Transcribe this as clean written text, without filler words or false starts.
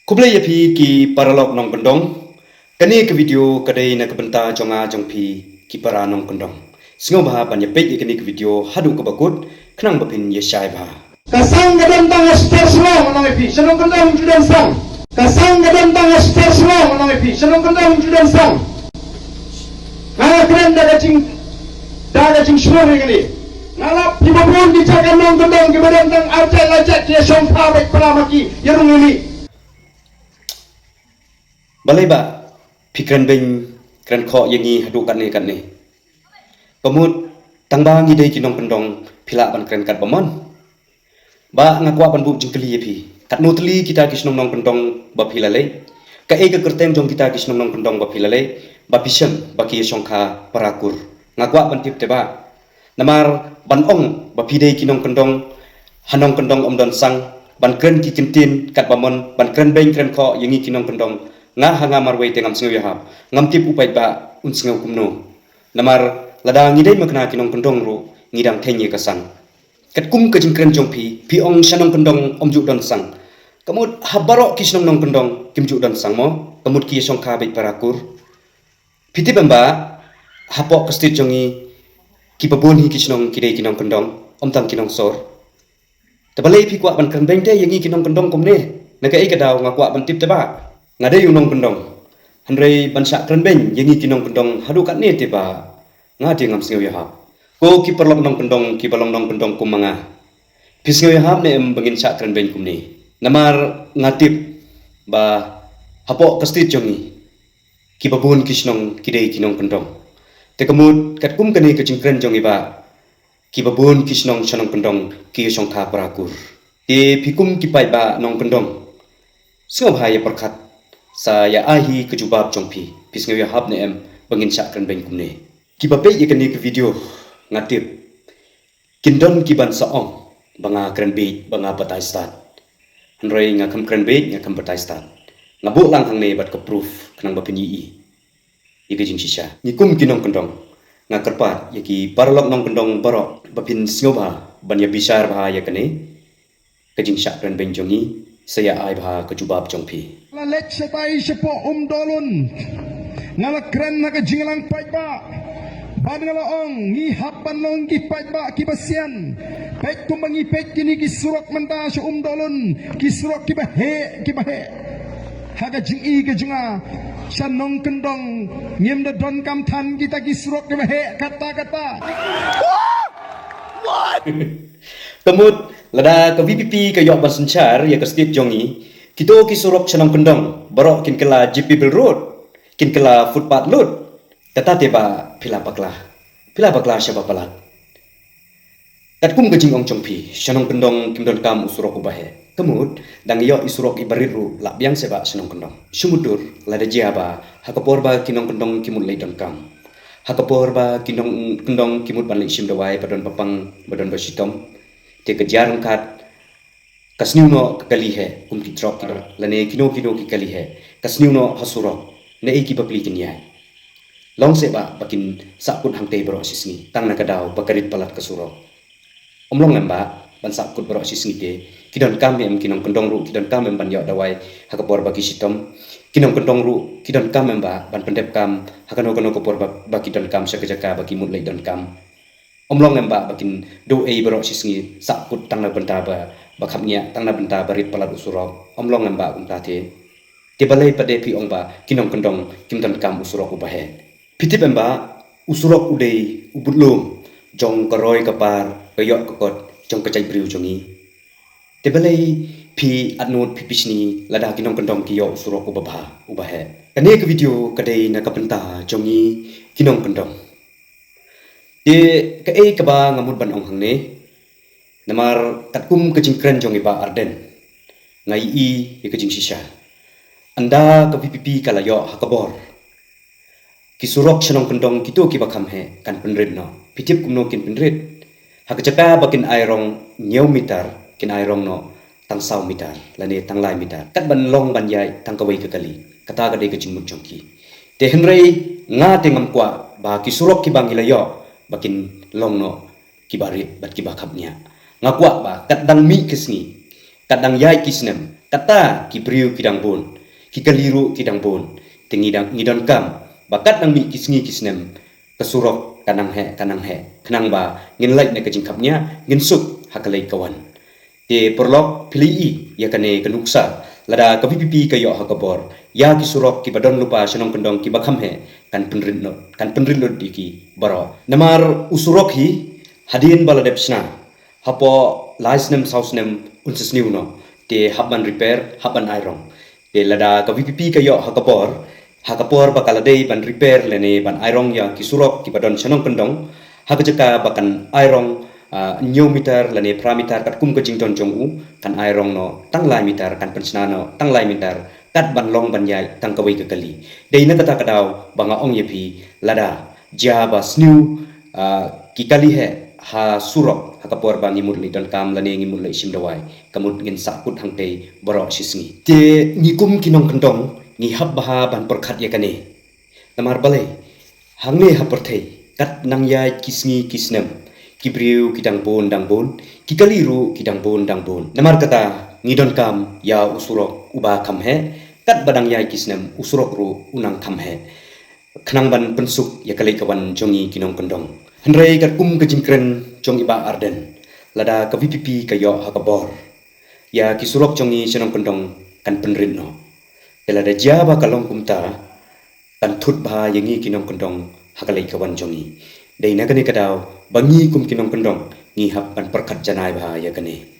Kublai ya pi ki paralog nong kendong. Kani ke video kadai na kebenta jonga jong pi ki para nong kendong. Singo bah banyak pek kani ke video hadu ke bakut kenang bapin ye syai bah. Kasang gadang tang aster semua menang epi. Senong kendang judan sang. Kasang gadang tang aster semua menang epi. Senong kendang judan sang. Kalau keren dah cing semua ni. Nalap di babun dicakan nong kendang ke badan tang arcai lacak dia sompa baik pelamaki yarung ini. Balai ba pikran beng kran kho yangi hadu kan ni. Pemut tangbang idai ki nong kendong pila ban kran kat bamon. Ba ngakwa ban bu jingkeli ye pi. Kat nutli kita kisnong nong kendong ba pilale. Ka e ke kerteng jong kita kisnong nong kendong ba pilale. Ba pisem ba ki songkha parakur. Ngakwa ban tip teba. Namar ban ong ba pidai ki nong kendong hanong kendong don sang ban kren ki kintin kat bamon ban kren beng kran kho yangi ki nong kendong nga hanga marway tengam singaw yahap ngam tip upay ba un singaw kumno namar lada ngidai makna kinong kendong ru ngidang tenye kasang kat kum ka jingkren jong pi ong shanong kendong omju don sang kamut habaro kisnong nong kendong kimju don sang mo kamut ki song kha bait parakur piti bamba hapok kastit jongi ki babon hi kisnong kidai kinong kendong omtang kinong sor tabalai pi kwa ban kan beng te yangi kinong kendong kumne naga ikadaw ngakwa ban tip teba ngadai unong kendong handrei bansak kren beng yangi kinong kendong hadu kat ne tiba ngadi ngam singaw yahap ko ki perlok nong kendong ki balong nong kendong kumanga pisngaw yahap ne bangin sak kren beng kumni namar ngatip ba hapok kastit jongi ki babun kisnong kidai kinong kendong te kamut kat kum kani ka jingkren jongi ba ki babun kisnong shanong kendong ki song kha parakur te pikum ki pai ba nong kendong singaw bahaya perkat saya ahi kejubab jongpi pisngaw yahap ne bangin sak kren beng kumne ki bape ye kani ke video ngatip kindon ki ban saong banga kren be banga batai stat hanrei ngakam kren be ngakam batai stat ngabu lang hang ne bat ke proof kanang bapin yi ye ke jing shisha ni kum kinong kendong ngakerpat ye ki parlok nong kendong barok bapin singaw ba ban ye bisar ba ye kane ke jing sak kren beng jongi saya ai ba kejubab jongpi Lalek setai sepo dolun ngala keren na kajinglang paiba ban ngala ong ngihapan long ki paiba ki basian pek tumbangi pek kini ki surak menta se dolun ki surak ki bahe haga jingi ke junga sanong kendong ngim da don kam than kita ki surak ki bahe kata Kemud lada ke VPP ke yok ban sencar ya ke stip jongi kita ki surok senang kendong barok kin kela GP Bill Road kin kela footpath load kata tiba pila bakla syaba palat kat kum gajing ong chongpi senang kendong kim don kam usurok ubahe kemud dang yok isurok ibariru lak biang seba senang kendong sumudur lada jiaba hakapor ba kinong kendong kimut lei don kam hakapor ba kinong kendong kimut ban lei sim dawai padon papang badon basitom te kejar kat kasniu no kali he kum ki drop kilo lane kino ki kali he kasniu no hasuro ne eki papli kinyai long se ba bakin sakut hang te bro sisni tang na kadaw bakarit palat kasuro omlong ngamba ban sakut bro sisni te kidon kam kinong kendong ru kidon kam ban yo dawai hakapor baki sitom kinong kendong ru kidon kam ba ban pendep kam hakano kopor baki don kam sakajaka baki mutlai don kam omlong ngamba bakin do e bro sisni sakut tang na bentaba bakapnya tang na benta barit palat usurok omlong ngamba umtate tibalai pade pi ongba kinong kendong kimton kam usurok ubahe pitip emba usurok udei ubudlum jong karoi kapar kayok kokot jong kacai briu jongi tibalai pi atnut pi pisni lada kinong kendong kiyo usurok ubahe kane ke video kadai na kapenta jongi kinong kendong ke kaba ngamut ban ong hangne namar katkum kejing kren jong iba arden ngai ye kejing shisha anda ke PPP kala yo hakabor kisurok senong kendong kito ki bakam he kan penrit no pitip kumno kin penrit hakajaka bakin airong nyau mitar kin airong no tang saw mitar lane tang lai mitar kat ban long ban yai tang kawai ke kali kata ka de kejing mut jongki te henrei nga tengam kwa ba kisurok ki bangila yo bakin long no kibarit bat kibakapnya ngakwa ba kat dang mi kesni kadang yai kisnem kata ki priu kidang bon ki kaliru kidang bon tingidang ngidon kam bakat nang mi kisngi kisnem kesurok kanang he kenang ba ngin like ne kejingkapnya ngin suk hakalai kawan te perlok pilii ya kane kenuksa lada kapipipi kayo hakabor ya ki surok ki badon lupa senong kendong ki bakham he kan penrinno diki baro namar usurok hi hadin baladepsna hapo laisnem sausnem unsesniu no te haban repair haban iron te lada kapipipi kayo hakapor bakaladei ban repair lene ban iron ya ki surok ki badon senong kendong hakajaka bakan iron nyo meter lane pramitar kat kum kajing don jong u kan airong no tang lai meter kan pensna no tang lai meter kat ban long ban yai tang kawai ke kali dei na kata kadau banga ong yepi lada jaba snu ki kali he ha surok ha kapor bangi murli don kam lane ngi murli sim dawai kamut ngin sakut hang tei borok sisngi te ngikum kinong kendong ngi hab baha ban perkhat ya kane namar balai hangne ha perthei kat nang yai kisngi kisnem kibriu kidang bon ki kaliru kidang bon namar kata ngidon kam ya usurok uba kam he kat badang yai kisnem usurok ru unang kam he khnang ban pensuk ya kalai kawan jongi kinong kendong hendrai kat kum kejingkren jong iba arden lada kavipipi kayo hakabor ya kisurok jongi senong kendong kan penrin no lada jaba kalong kumta kan thut ba yangi kinong kendong hakalai kawan jongi dei nagani kadau bangi kum kinong kendong ngi hap ban perkat janai ba ya kane